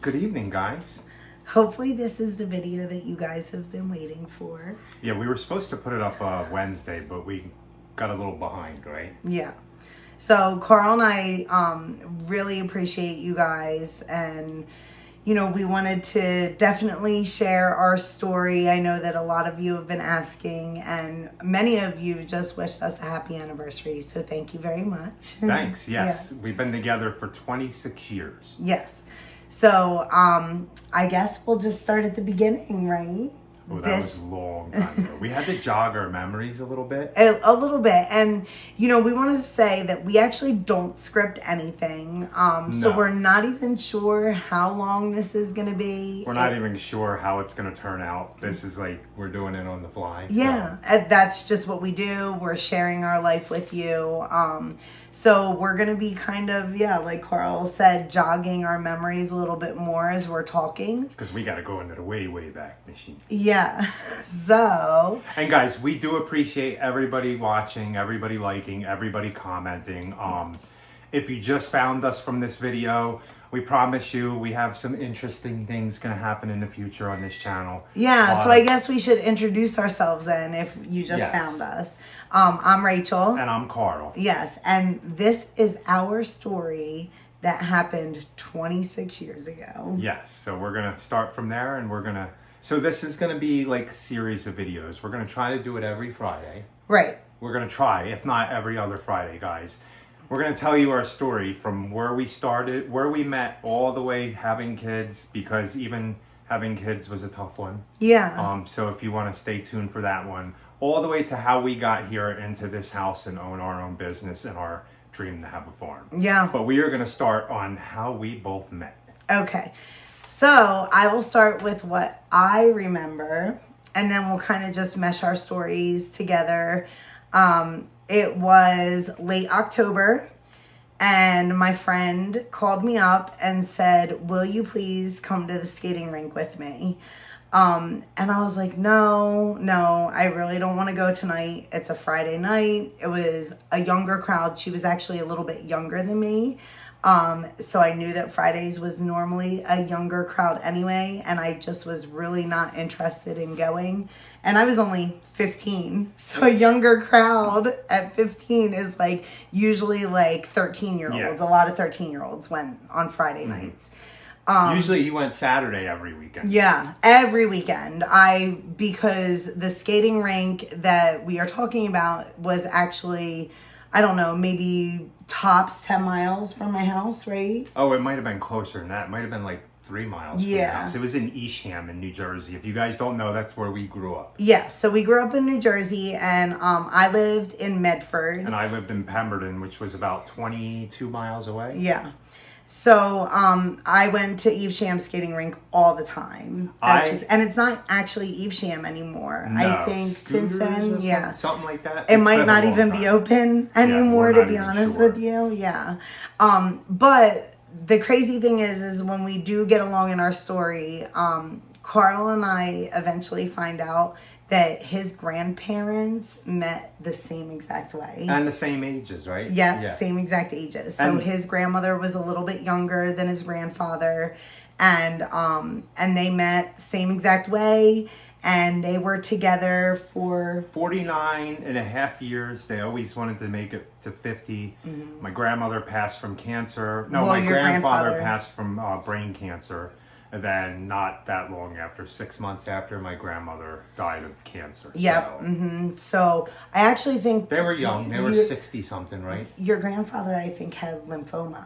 Good evening, guys. Hopefully this is the video that you guys have been waiting for. Yeah, we were supposed to put it up Wednesday, but we got a little behind, right? Yeah. So Carl and I really appreciate you guys, and we wanted to definitely share our story. I know that a lot of you have been asking, and many of you just wished us a happy anniversary, so thank you very much. Thanks, yes. We've been together for 26 years. Yes. So, I guess we'll just start at the beginning, right? Oh, that was a long time ago. We had to jog our memories a little bit. A little bit. And, we want to say that we actually don't script anything. So No. we're not even sure how long this is going to be. We're not even sure how it's going to turn out. This is like, we're doing it on the fly. Yeah, that's just what we do. We're sharing our life with you. So we're going to be kind of, like Carl said, jogging our memories a little bit more as we're talking. Because we got to go into the way, way back machine. Yeah. So. And guys, we do appreciate everybody watching, everybody liking, everybody commenting. If you just found us from this video, we promise you we have some interesting things going to happen in the future on this channel. Yeah, so I guess we should introduce ourselves then if you just found us. I'm Rachel. And I'm Carl. Yes, and this is our story that happened 26 years ago. Yes, so we're going to start from there, and so this is going to be like a series of videos. We're going to try to do it every Friday. Right. We're going to try, if not every other Friday, guys. We're going to tell you our story from where we started, where we met, all the way having kids, because even having kids was a tough one. Yeah. So if you want to stay tuned for that one, all the way to how we got here into this house and own our own business and our dream to have a farm. Yeah. But we are going to start on how we both met. Okay. So I will start with what I remember, and then we'll kind of just mesh our stories together. It was late October, and my friend called me up and said, "Will you please come to the skating rink with me?" And I was like, no, I really don't want to go tonight. It's a Friday night. It was a younger crowd. She was actually a little bit younger than me. So I knew that Fridays was normally a younger crowd anyway, and I just was really not interested in going. And I was only 15, so a younger crowd at 15 is like usually like 13-year-olds. Yeah. A lot of 13-year-olds went on Friday nights. Usually you went Saturday every weekend. Yeah, every weekend. Because the skating rink that we are talking about was actually, I don't know, maybe tops 10 miles from my house, right? Oh, it might have been closer than that. It might have been like 3 miles from the Yeah. house. It was in Eastham in New Jersey. If you guys don't know, that's where we grew up. Yeah, so we grew up in New Jersey, and I lived in Medford. And I lived in Pemberton, which was about 22 miles away. Yeah. So I went to Evesham skating rink all the time. And it's not actually Evesham anymore. No, I think since Scooters then, or yeah. something like that. It It's might been a not long even be time. open anymore, we're to not be even honest sure. with you. Yeah. But the crazy thing is when we do get along in our story, Carl and I eventually find out that his grandparents met the same exact way. And the same ages, right? Yeah, same exact ages. So his grandmother was a little bit younger than his grandfather, and they met same exact way, and they were together for 49 and a half years. They always wanted to make it to 50. My grandmother passed from cancer. No, Well, my your grandfather grandfather passed from brain cancer. And then not that long after, 6 months after, my grandmother died of cancer. Yep. So So I actually think they were young. They were 60-something, right? your grandfather, I think, had lymphoma.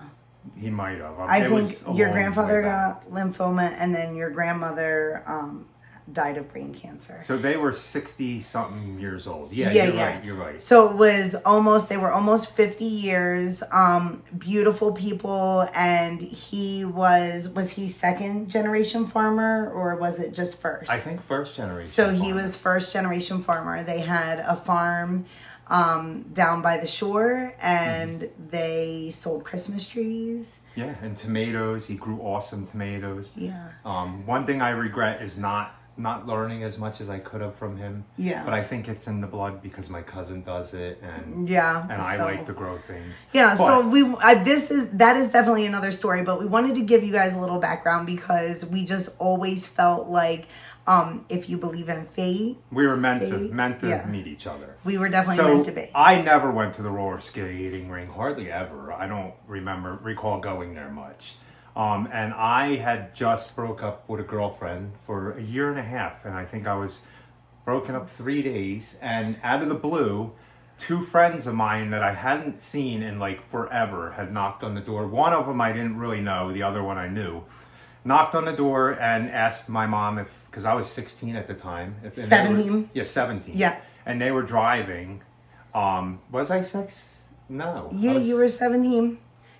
He might have. I It was think a your long grandfather way back. got lymphoma, and then your grandmother died of brain cancer. So they were 60-something years old. Yeah, you're right. So they were almost 50 years, beautiful people, and was he second generation farmer, or was it just first? I think first generation. So he farmer. was first generation farmer. They had a farm down by the shore, and they sold Christmas trees. Yeah, and tomatoes. He grew awesome tomatoes. Yeah. One thing I regret is not not learning as much as I could have from him. Yeah. But I think it's in the blood because my cousin does it, and I so, like to grow things. Yeah, But, so that is definitely another story, but we wanted to give you guys a little background because we just always felt like if you believe in fate, we were meant to meet each other. We were definitely meant to be. I never went to the roller skating rink, hardly ever. I don't recall going there much. And I had just broke up with a girlfriend for a year and a half, and I think I was broken up 3 days, and out of the blue, 2 friends of mine that I hadn't seen in like forever had knocked on the door. One of them I didn't really know, the other one I knew. Knocked on the door and asked my mom because I was 16 at the time. 17? 17. Yeah. And they were driving. Was I 6? No. Yeah, you were 17.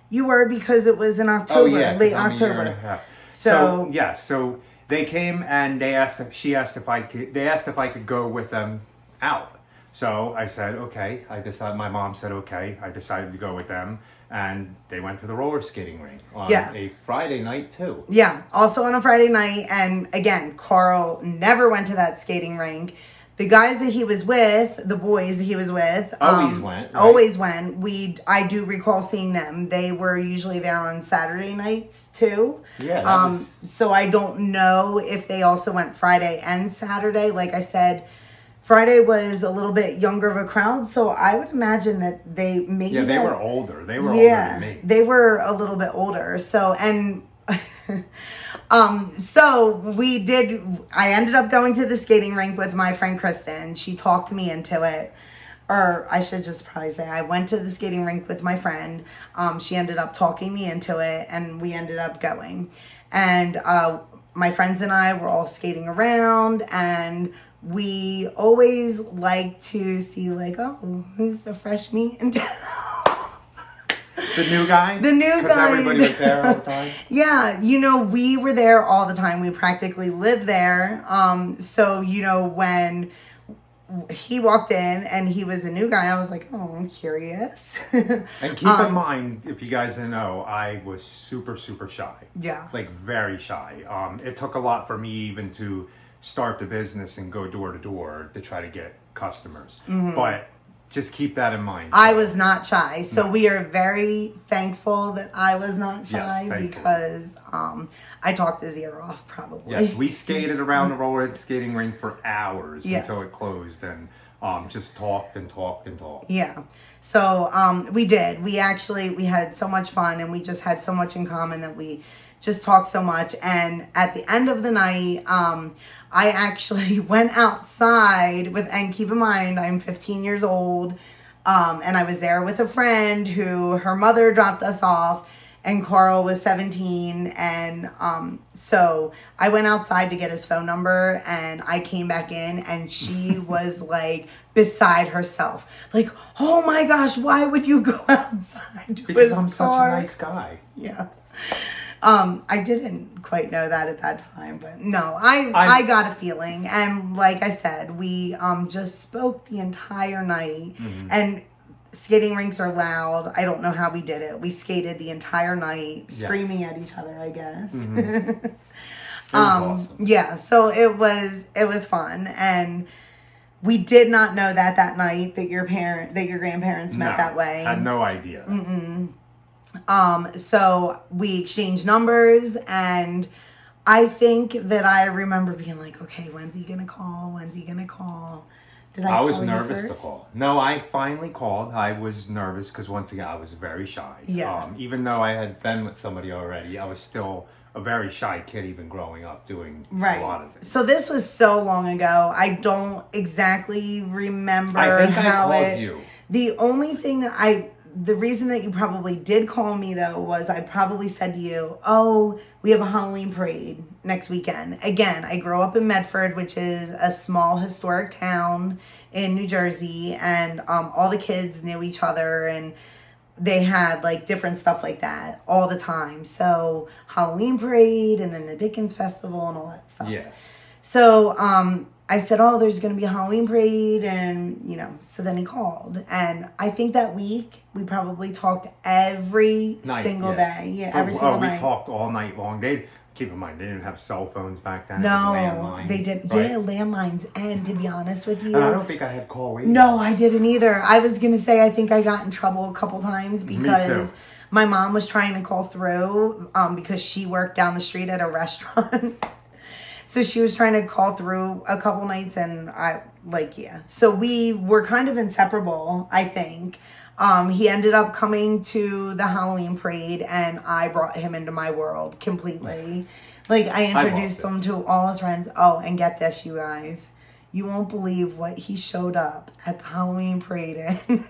You were because it was in October, late October. So they came and they asked if I could go with them out. So I said, okay. My mom said, okay. I decided to go with them, and they went to the roller skating rink on a Friday night too. Yeah, also on a Friday night. And again, Carl never went to that skating rink. The guys that he was with, the boys that he was with, always went. Right? Always went. I do recall seeing them. They were usually there on Saturday nights too. Yeah. So I don't know if they also went Friday and Saturday. Like I said, Friday was a little bit younger of a crowd, so I would imagine that they maybe. Yeah, they were older. They were older than me. They were a little bit older. So and. So I ended up going to the skating rink with my friend Kristen. She talked me into it. Or I should just probably say I went to the skating rink with my friend. She ended up talking me into it, and we ended up going. And my friends and I were all skating around, and we always like to see like, oh, who's the fresh meat in town? The new guy? The new guy. Because everybody was there all the time? Yeah, we were there all the time. We practically lived there. So, when he walked in and he was a new guy, I was like, oh, I'm curious. And keep in mind, if you guys didn't know, I was super, super shy. Yeah. Like, very shy. It took a lot for me even to start the business and go door to door to try to get customers. Mm-hmm. But just keep that in mind. I was not shy. So we are very thankful that I was not shy because I talked his ear off probably. Yes, we skated around the roller skating rink for hours until it closed, and just talked and talked and talked. Yeah. So we did. We had so much fun, and we just had so much in common that we just talked so much. And at the end of the night, I actually went outside and keep in mind, I'm 15 years old, and I was there with a friend who her mother dropped us off, and Carl was 17, and so I went outside to get his phone number, and I came back in, and she was like beside herself, like, oh my gosh, why would you go outside? Because I'm such a nice guy. Yeah. I didn't quite know that at that time, but no, I got a feeling. And like I said, we just spoke the entire night, and skating rinks are loud. I don't know how we did it. We skated the entire night, screaming at each other, I guess. It was awesome. Yeah, so it was fun. And we did not know that night that your grandparents met that way. I had no idea. So we exchanged numbers, and I think that I remember being like, okay, when's he gonna call? Did I was call you nervous first? to call. No, I finally called. I was nervous because once again, I was very shy. Yeah. Even though I had been with somebody already, I was still a very shy kid even growing up doing a lot of things. So this was so long ago. I don't exactly remember I think how I called you. The only thing that the reason that you probably did call me, though, was I probably said to you, oh, we have a Halloween parade next weekend. Again, I grew up in Medford, which is a small historic town in New Jersey, and all the kids knew each other, and they had like different stuff like that all the time. So Halloween parade, and then the Dickens Festival and all that stuff. Yeah. So I said, oh, there's going to be a Halloween parade, and, so then he called. And I think that week, we probably talked every single day. Yeah, every single night. We talked all night long. keep in mind, they didn't have cell phones back then. It was No, landlines, they didn't. right? Yeah, landlines. And to be honest with you, And I don't think I had call waiting. no, I didn't either. I was gonna say I think I got in trouble a couple times because my mom was trying to call through because she worked down the street at a restaurant. So she was trying to call through a couple nights, and so we were kind of inseparable, I think. He ended up coming to the Halloween parade, and I brought him into my world completely. Like, I introduced him to all his friends. Oh, and get this, you guys. You won't believe what he showed up at the Halloween parade in.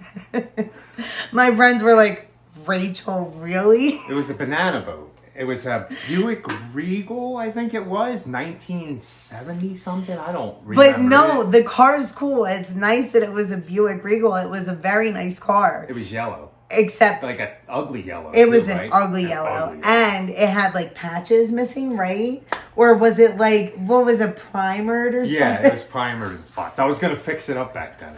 My friends were like, Rachel, really? It was a banana boat. It was a Buick Regal, I think it was, 1970 something. I don't remember. But no, the car is cool. It's nice that it was a Buick Regal. It was a very nice car. It was yellow. Except like an ugly yellow. It was an ugly yellow. And it had like patches missing, right? Or was it like, what was it, primered or something? Yeah, it was primered in spots. I was going to fix it up back then.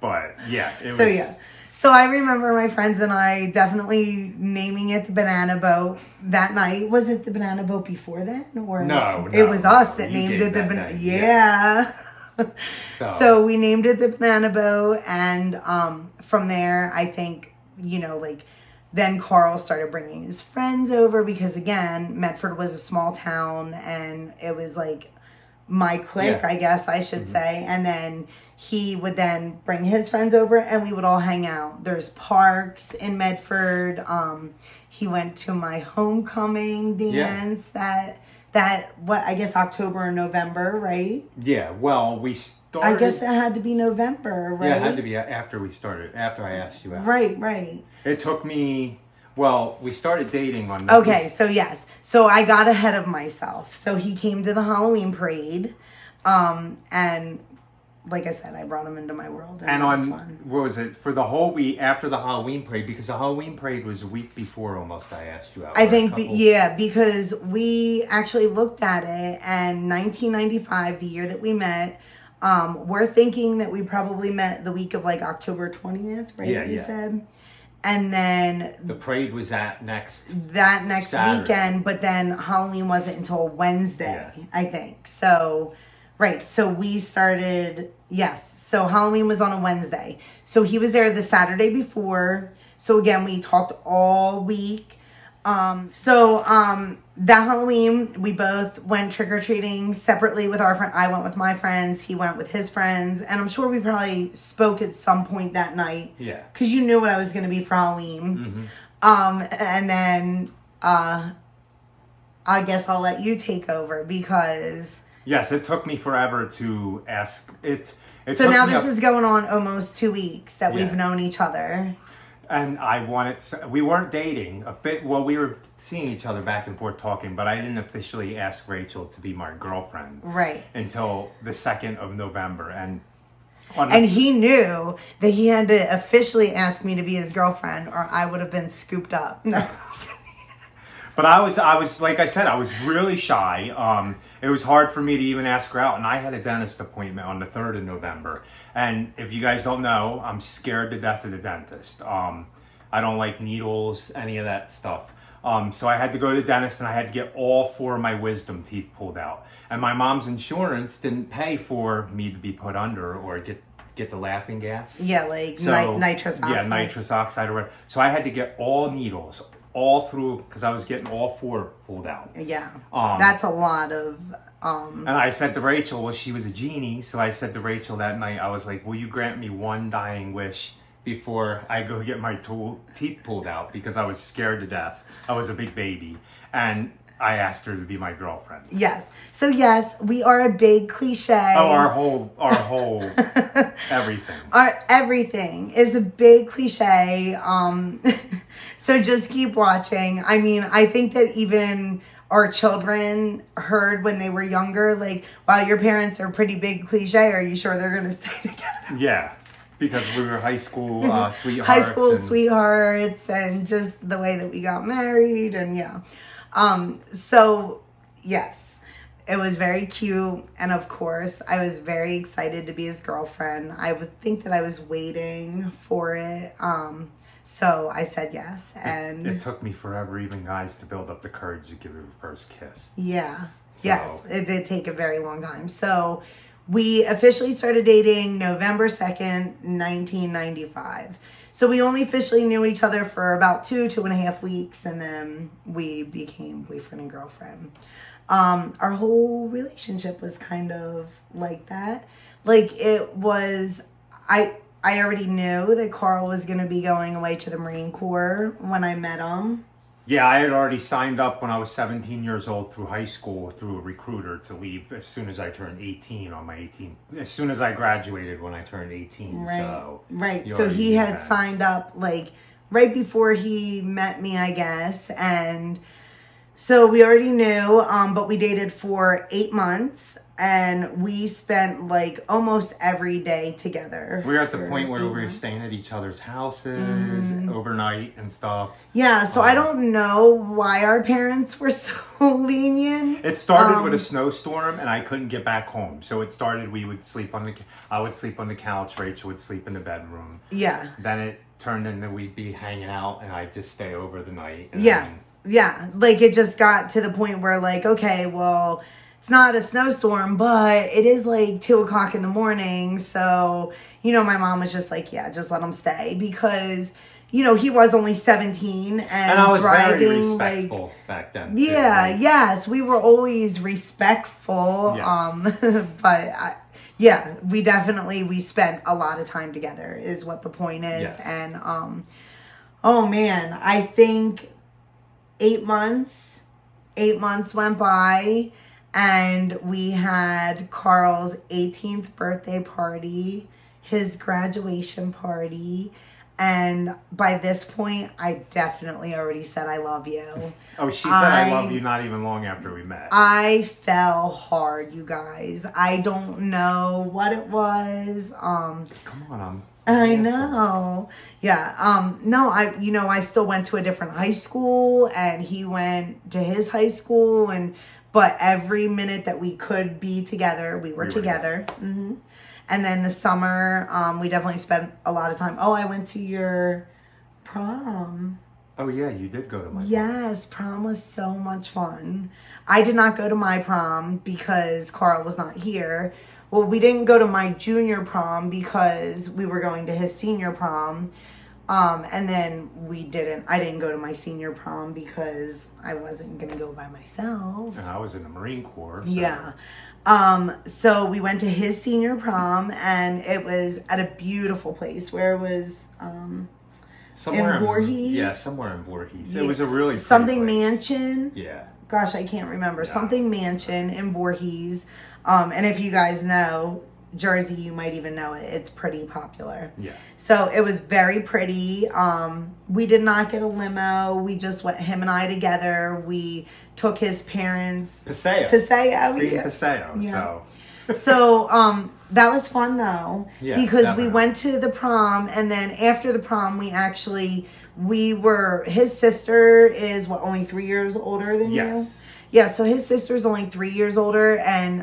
But yeah, it was. Yeah. So I remember my friends and I definitely naming it the banana boat that night. Was it the banana boat before then? Or No. It was us that named it the banana. Yeah. So we named it the banana boat. And from there, I think, then Carl started bringing his friends over because, again, Medford was a small town and it was like my clique, I guess I should say. And then he would then bring his friends over and we would all hang out. There's parks in Medford. He went to my homecoming dance that I guess October or November, right? Yeah, well, we started. I guess it had to be November, right? Yeah, it had to be after we started, after I asked you out. Right. It took me, we started dating on... Okay, so yes. So I got ahead of myself. So he came to the Halloween parade, and like I said, I brought him into my world. And on, what was it, for the whole week after the Halloween parade, because the Halloween parade was a week before almost I asked you out. I think, because we actually looked at it, and 1995, the year that we met, we're thinking that we probably met the week of like October 20th, right? Yeah, we said. And then the parade was that next Saturday. Weekend, but then Halloween wasn't until Wednesday, I think. So, right. So we started, so Halloween was on a Wednesday. So he was there the Saturday before. So again, we talked all week. That Halloween, we both went trick-or-treating separately with our friend. I went with my friends. He went with his friends. And I'm sure we probably spoke at some point that night. Yeah. Because you knew what I was going to be for Halloween. Mm-hmm. And then I guess I'll let you take over because... Yes, it took me forever to ask. So now this is going on almost 2 weeks that we've known each other. And we weren't dating. We were seeing each other back and forth talking, but I didn't officially ask Rachel to be my girlfriend. Right. Until the 2nd of November. And he knew that he had to officially ask me to be his girlfriend or I would have been scooped up. No. But I was like I said, I was really shy. It was hard for me to even ask her out, and I had a dentist appointment on the 3rd of November. And if you guys don't know, I'm scared to death of the dentist. I don't like needles, any of that stuff. So I had to go to the dentist, and I had to get all 4 of my wisdom teeth pulled out. And my mom's insurance didn't pay for me to be put under or get the laughing gas. Yeah, like nitrous oxide. Yeah, nitrous oxide or whatever. So I had to get all needles, all through, because I was getting all 4 pulled out. Yeah, that's a lot of... And I said to Rachel, well, she was a genie, so I said to Rachel that night, I was like, will you grant me one dying wish before I go get my teeth pulled out? Because I was scared to death. I was a big baby. And I asked her to be my girlfriend. Yes. So yes, we are a big cliche. Oh, our whole everything. Our everything is a big cliche. So just keep watching. I mean, I think that even our children heard when they were younger, like, wow, your parents are pretty big cliche. Are you sure they're going to stay together? Yeah, because we were high school sweethearts. High school sweethearts and just the way that we got married and so, yes, it was very cute. And of course, I was very excited to be his girlfriend. I would think that I was waiting for it. So I said yes. And it took me forever, even guys, to build up the courage to give her the first kiss. yeah. So. Yes. It did take a very long time. So we officially started dating November 2nd, 1995. So we only officially knew each other for about 2.5 weeks, and then we became boyfriend and girlfriend. Our whole relationship was kind of like that. Like it was, I already knew that Carl was going to be going away to the Marine Corps when I met him. Yeah, I had already signed up when I was 17 years old through high school through a recruiter to leave as soon as I turned 18 on my 18th. As soon as I graduated when I turned 18. Right. So Right. So he had signed up like right before he met me, I guess. And so we already knew, but we dated for 8 months. And we spent like almost every day together. We were at the point where we were staying at each other's houses overnight and stuff. Yeah, so I don't know why our parents were so lenient. It started with a snowstorm, and I couldn't get back home. So it started. We would sleep on the. I would sleep on the couch. Rachel would sleep in the bedroom. Yeah. Then it turned into we'd be hanging out, and I'd just stay over the night. Yeah. Yeah. Like it just got to the point where like, okay, well, it's not a snowstorm, but it is like 2:00 in the morning. So, my mom was just like, yeah, just let him stay because, he was only 17 and I was driving very respectful back then. Yeah. Too. Yes. We were always respectful. Yes. But we spent a lot of time together is what the point is. Yes. And, oh man, I think 8 months went by. And we had Carl's 18th birthday party, his graduation party. And by this point, I definitely already said, I love you. Oh, she said, I love you not even long after we met. I fell hard, you guys. I don't know what it was. Come on, I know. Yeah. No, I still went to a different high school and he went to his high school but every minute that we could be together, we were together. Mm-hmm. And then the summer, we definitely spent a lot of time. Oh, I went to your prom. Oh, yeah, you did go to my prom. Yes, prom was so much fun. I did not go to my prom because Carl was not here. Well, we didn't go to my junior prom because we were going to his senior prom. And then I didn't go to my senior prom because I wasn't going to go by myself. And I was in the Marine Corps. So. Yeah. So we went to his senior prom and it was at a beautiful place where it was, somewhere in Voorhees. Yeah, somewhere in Voorhees. Yeah. It was a really something place. mansion. Yeah. Gosh, I can't remember. Yeah. Something mansion in Voorhees. And if you guys know Jersey, you might even know it. It's pretty popular. Yeah. So it was very pretty. We did not get a limo. We just went, him and I together. We took his parents. Paseo. Yeah. Paseo. Yeah. So that was fun though. Yeah, because definitely. we went to the prom and then after the prom his sister is only 3 years older than you? Yeah, so his sister's only 3 years older and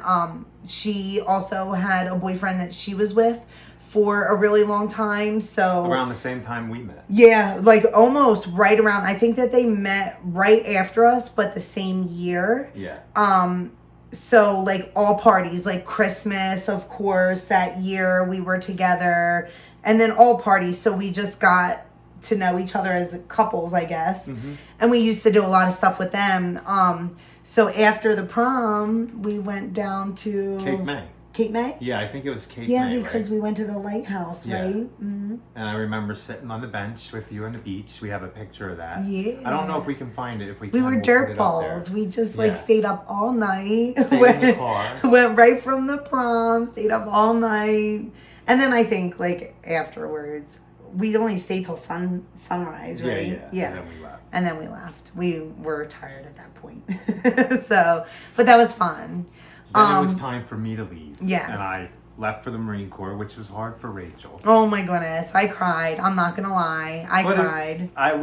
she also had a boyfriend that she was with for a really long time. So around the same time we met. Yeah, like almost right around. I think that they met right after us, but the same year. Yeah. So like all parties, like Christmas, of course, that year we were together, and then all parties. So we just got to know each other as couples, I guess. Mm-hmm. And we used to do a lot of stuff with them. So after the prom, we went down to Cape May. Cape May? Yeah, I think it was Cape May. Yeah, because we went to the lighthouse, yeah. right? Mm-hmm. And I remember sitting on the bench with you on the beach. We have a picture of that. Yeah. I don't know if we can find it. If we were dirt balls. We just stayed up all night. Stayed in the car. Went right from the prom, stayed up all night. And then I think like afterwards, we only stayed till sunrise, right? Yeah. And then we left. We were tired at that point. But that was fun. Then it was time for me to leave. Yes. And I left for the Marine Corps, which was hard for Rachel. Oh my goodness. I cried. I'm not gonna lie. I cried. I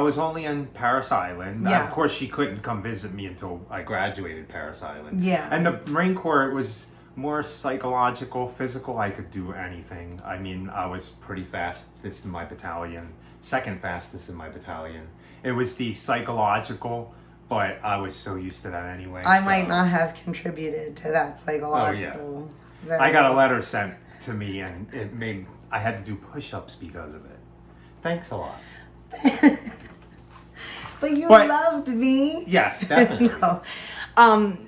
was only in Paris Island. Yeah. Of course she couldn't come visit me until I graduated Paris Island. Yeah. And the Marine Corps was more psychological, physical, I could do anything. I mean, I was pretty fastest in my battalion, second fastest in my battalion. It was the psychological, but I was so used to that anyway. I might not have contributed to that psychological. I got a letter sent to me, and it made I had to do push-ups because of it. Thanks a lot. But you loved me. Yes, definitely. No.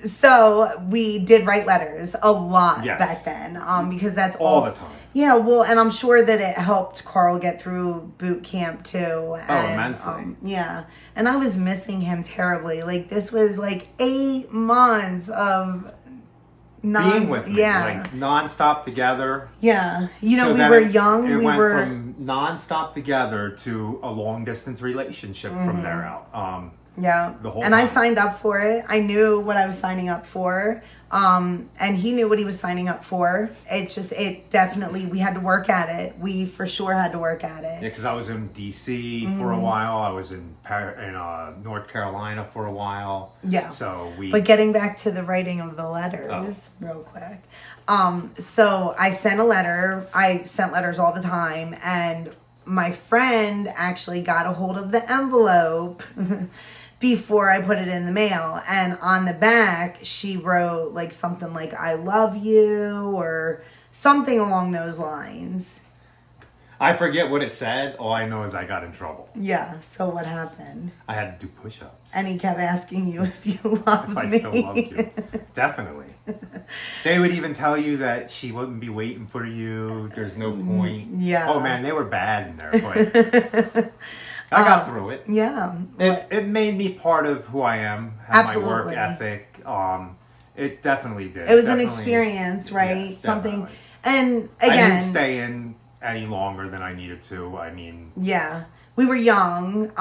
So we did write letters a lot back then. Because that's all the time. Yeah, well, and I'm sure that it helped Carl get through boot camp too. And, immensely. Yeah. And I was missing him terribly. Like, this was like 8 months of being with me, like nonstop together. Yeah. You know, so we were young. It we went were from nonstop together to a long distance relationship from there out. Yeah. The whole and time. I signed up for it. I knew what I was signing up for. And he knew what he was signing up for. It definitely, we had to work at it. We for sure had to work at it. Yeah, because I was in D.C. for a while. I was in North Carolina for a while. Yeah. So But getting back to the writing of the letters real quick. So I sent a letter. I sent letters all the time. And my friend actually got a hold of the envelope before I put it in the mail. And on the back, she wrote like something like, I love you, or something along those lines. I forget what it said. All I know is I got in trouble. Yeah, so what happened? I had to do push-ups. And he kept asking you if you loved if I me. still loved you. Definitely. They would even tell you that she wouldn't be waiting for you. There's no point. Yeah. Oh man, they were bad in there, but I got through it. Yeah. It made me part of who I am. Had Absolutely. my work ethic. It definitely did. It was an experience, right? Yeah, something. definitely. And I again, didn't stay in any longer than I needed to. I mean, yeah, we were young,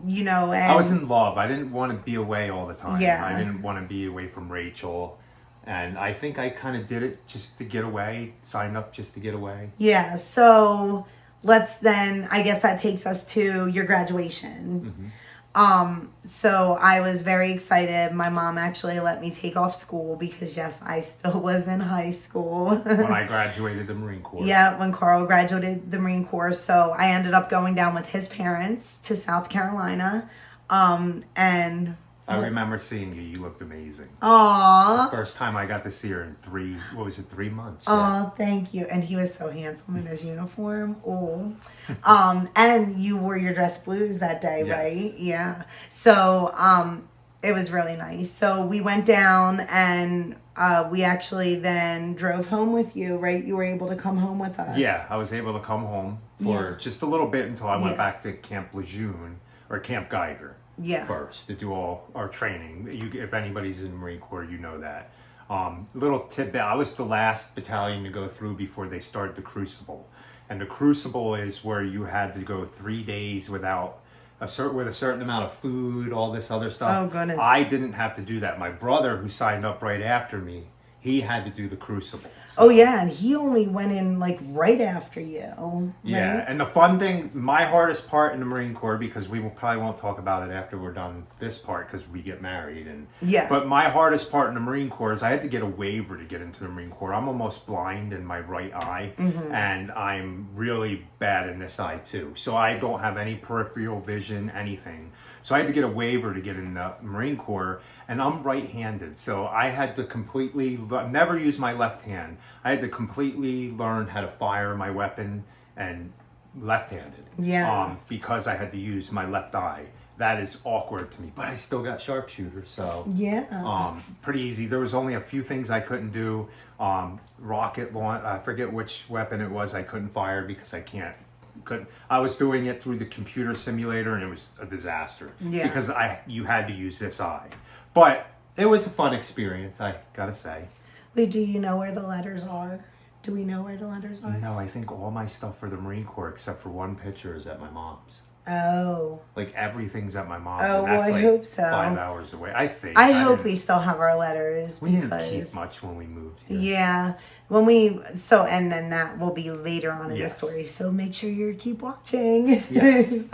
you know, and I was in love. I didn't want to be away all the time. Yeah. I didn't want to be away from Rachel. And I think I kind of did it just to get away, signed up just to get away. Yeah, so let's then, I guess that takes us to your graduation. So I was very excited. My mom actually let me take off school because, yes, I still was in high school. When I graduated the Marine Corps. Yeah, when Carl graduated the Marine Corps. So I ended up going down with his parents to South Carolina. And I remember seeing you. You looked amazing. Aww. The first time I got to see her in 3 months? Oh, thank you. And he was so handsome in his uniform. Oh. And you wore your dress blues that day, Yes. right? Yeah. So, it was really nice. So we went down and we actually then drove home with you, right? You were able to come home with us. Yeah, I was able to come home for just a little bit until I went back to Camp Lejeune or Camp Geiger. First to do all our training. If anybody's in the Marine Corps, you know that. Little tidbit: I was the last battalion to go through before they started the Crucible, and the Crucible is where you had to go 3 days without with a certain amount of food, all this other stuff. Oh goodness! I didn't have to do that. My brother, who signed up right after me, he had to do the Crucible. So. Oh yeah, and he only went in like right after you. Right? Yeah, and the fun thing, my hardest part in the Marine Corps, because probably won't talk about it after we're done this part because we get married, but my hardest part in the Marine Corps is I had to get a waiver to get into the Marine Corps. I'm almost blind in my right eye, and I'm really bad in this eye too. So I don't have any peripheral vision, anything. So I had to get a waiver to get in the Marine Corps, and I'm right-handed, so I had to completely never use my left hand. I had to completely learn how to fire my weapon and left-handed. Yeah. Because I had to use my left eye. That is awkward to me, but I still got sharpshooter, so yeah. Pretty easy. There was only a few things I couldn't do. Rocket launch. I forget which weapon it was. I couldn't fire because I was doing it through the computer simulator, and it was a disaster because you had to use this eye. But it was a fun experience, I gotta say. Wait, do you know where the letters are? Do we know where the letters are? No, I think all my stuff for the Marine Corps, except for one picture, is at my mom's. Oh. Like everything's at my mom's. Oh, and that's well, I like hope so. 5 hours away. I think. I hope we still have our letters. We didn't keep much when we moved here. Yeah. And then that will be later on in the story. So make sure you keep watching. Yes.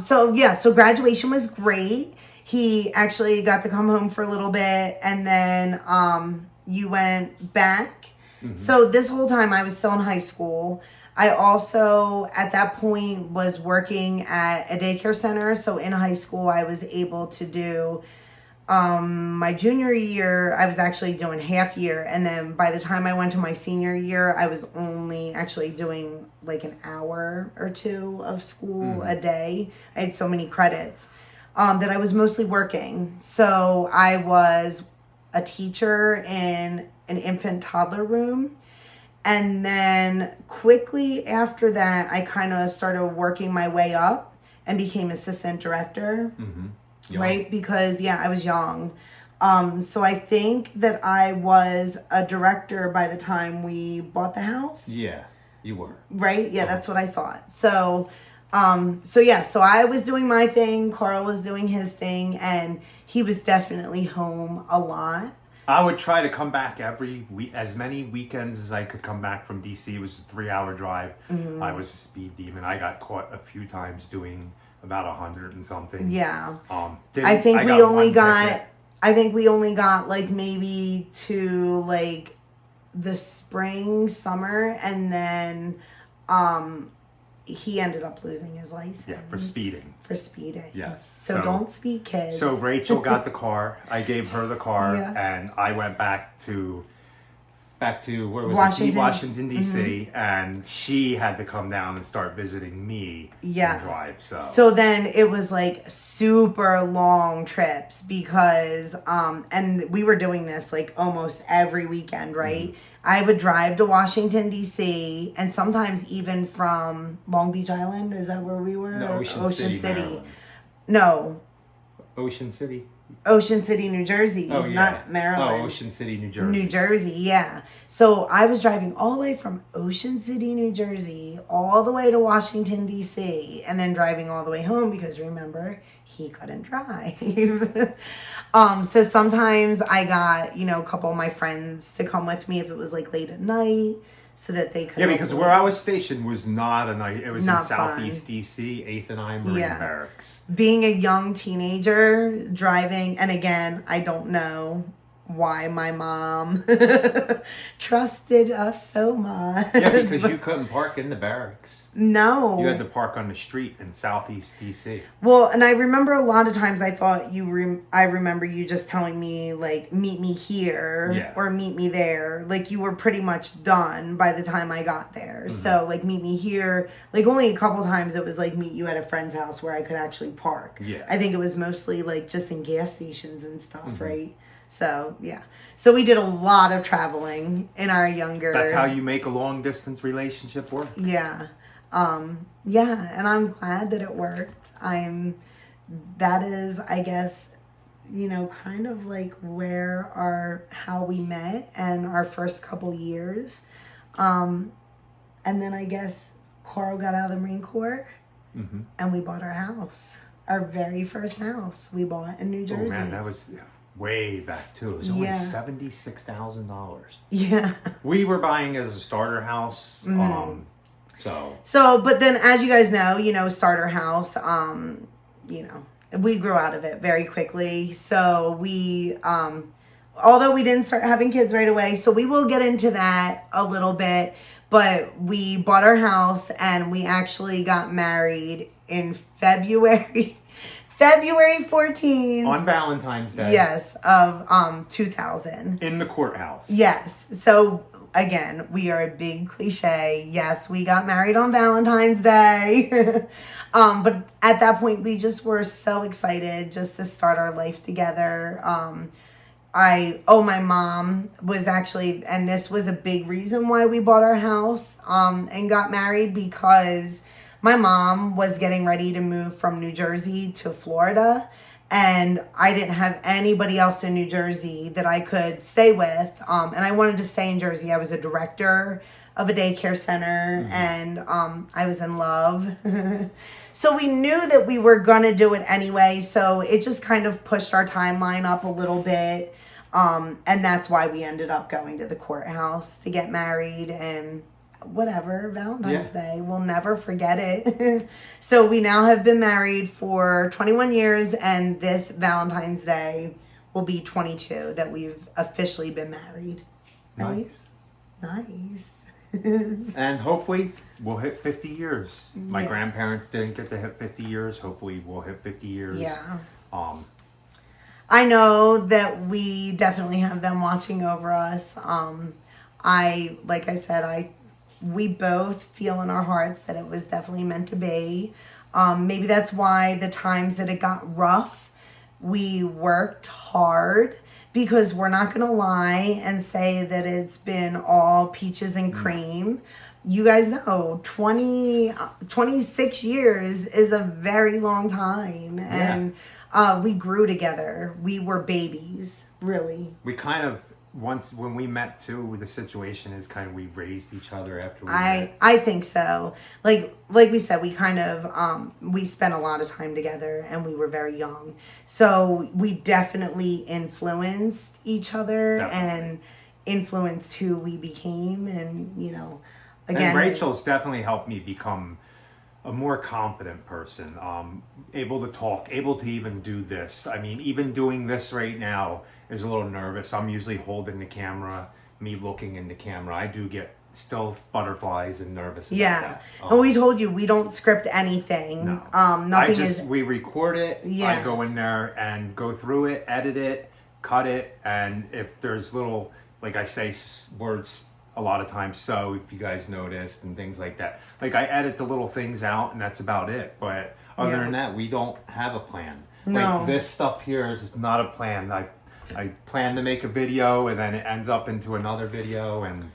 So graduation was great. he actually got to come home for a little bit, and then you went back. So this whole time I was still in high school. I also, at that point, was working at a daycare center. So in high school, I was able to do my junior year, I was actually doing half year. And then by the time I went to my senior year, I was only actually doing like an hour or two of school a day. I had so many credits that I was mostly working. So I was a teacher in an infant toddler room. And then quickly after that, I kind of started working my way up and became assistant director, right? Because, I was young. So I think that I was a director by the time we bought the house. Yeah, you were. Right? Yeah, that's what I thought. So I was doing my thing. Carl was doing his thing. And he was definitely home a lot. I would try to come back every week, as many weekends as I could come back from DC. It was a 3-hour drive. I was a speed demon. I got caught a few times doing about 100 and something. Yeah. I think we only got like maybe to like the spring, summer, and then he ended up losing his license. Yeah, for speeding. Yes. So So don't speed, kids. So Rachel got the car. I gave her the car, Yeah. and I went back to where was Washington. it? Washington D.C. And she had to come down and start visiting me. Yeah. And drive. So then it was like super long trips because and we were doing this like almost every weekend, right? I would drive to Washington D.C. and sometimes even from Long Beach Island. Is that where we were? No, Ocean City. Maryland. No, Ocean City. Ocean City, New Jersey, Oh, yeah. not Maryland. Oh, Ocean City, New Jersey. New Jersey, yeah. So I was driving all the way from Ocean City, New Jersey, all the way to Washington, D.C., and then driving all the way home because remember, he couldn't drive. So sometimes I got, a couple of my friends to come with me if it was like late at night so that they could. Yeah, because where I was stationed was not a night. It was Not in Southeast DC, 8th and I Marine Barracks. Being a young teenager driving, and again, I don't know why my mom trusted us so much. Yeah, because you couldn't park in the barracks. No. You had to park on the street in Southeast DC. Well, and I remember a lot of times I thought I remember you just telling me like meet me here or meet me there. Like you were pretty much done by the time I got there. So like meet me here. Like only a couple times it was like meet you at a friend's house where I could actually park. Yeah. I think it was mostly like just in gas stations and stuff, right? So, yeah. So we did a lot of traveling in our younger... That's how you make a long-distance relationship work. Yeah. And I'm glad that it worked. That is, I guess, kind of like how we met and our first couple years. And then I guess Carl got out of the Marine Corps and we bought our house. Our very first house we bought in New Jersey. Oh, man, that was... way back too. It was only $76,000. Yeah. We were buying as a starter house. But then as you guys know, starter house, we grew out of it very quickly. So we although we didn't start having kids right away, so we will get into that a little bit, but we bought our house and we actually got married in February 14th. On Valentine's Day. Yes, of 2000. In the courthouse. Yes. So again, we are a big cliche. Yes, we got married on Valentine's Day. But at that point we just were so excited just to start our life together. My mom was actually, and this was a big reason why we bought our house and got married, because my mom was getting ready to move from New Jersey to Florida, and I didn't have anybody else in New Jersey that I could stay with. And I wanted to stay in Jersey. I was a director of a daycare center, and I was in love. So we knew that we were going to do it anyway, so it just kind of pushed our timeline up a little bit. And that's why we ended up going to the courthouse to get married. And whatever, Valentine's Day. We'll never forget it. So we now have been married for 21 years, and this Valentine's Day will be 22 that we've officially been married. Right? Nice. And hopefully we'll hit 50 years. My Yeah. grandparents didn't get to hit 50 years. Hopefully we'll hit 50 years. Yeah. Um, I know that we definitely have them watching over us. Like I said, we both feel in our hearts that it was definitely meant to be. Maybe that's why the times that it got rough, we worked hard, because we're not going to lie and say that it's been all peaches and cream. You guys know 26 years is a very long time. And we grew together. We were babies, really. we kind of, once when we met too, the situation is kind of we raised each other after we met. I think so. Like we said, we kind of we spent a lot of time together, and we were very young, so we definitely influenced each other and influenced who we became. And again, And Rachel's definitely helped me become a more confident person, able to talk, able to even do this. I mean, even doing this right now is a little nervous. I'm usually holding the camera, me looking in the camera. I do get still butterflies and nervous about that. And we told you we don't script anything. No. Nothing we record it. I go in there and go through it, edit it, cut it, and if there's little, like I say words a lot of times, so if you guys noticed and things like that, like I edit the little things out, and that's about it. But other than that, we don't have a plan. No. Like this stuff here is not a plan. I plan to make a video, and then it ends up into another video, and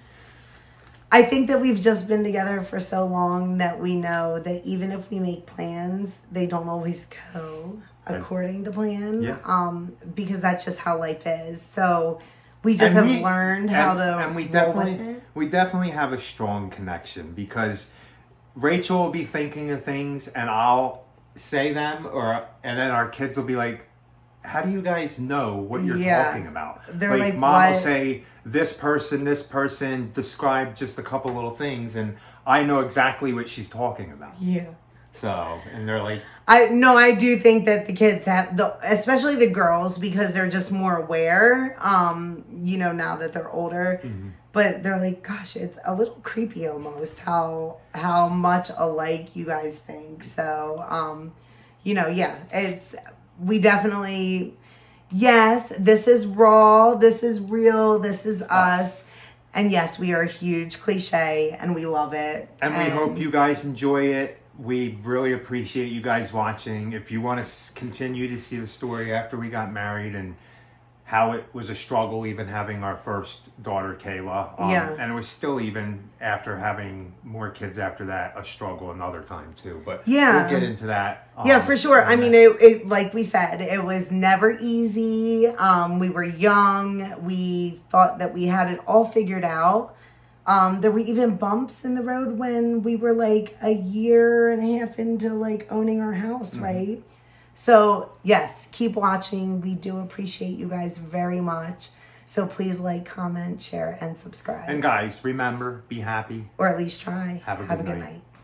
I think that we've just been together for so long that we know that even if we make plans, they don't always go according to plan. Because that's just how life is. So we just have learned how to and we roll with it. we definitely have a strong connection, because Rachel will be thinking of things and I'll say them, and then our kids will be like, how do you guys know what you're talking about? They're like mom will what? say this person, describe just a couple little things, and I know exactly what she's talking about. So, and they're like, I do think that the kids have, especially the girls, because they're just more aware, now that they're older. But they're like, gosh, it's a little creepy almost how much alike you guys think. So, we definitely, yes, this is raw, this is real, this is us. And yes, we are a huge cliche, and we love it. And we hope you guys enjoy it. We really appreciate you guys watching. If you want to continue to see the story after we got married and how it was a struggle even having our first daughter, Kayla. And it was still, even after having more kids after that, a struggle another time too. But we'll get into that. For sure. I mean, it like we said, it was never easy. We were young. We thought that we had it all figured out. There were even bumps in the road when we were like a year and a half into like owning our house, right? So yes, keep watching. We do appreciate you guys very much. So please like, comment, share, and subscribe. And guys, remember, be happy. Or at least try. Have a good night.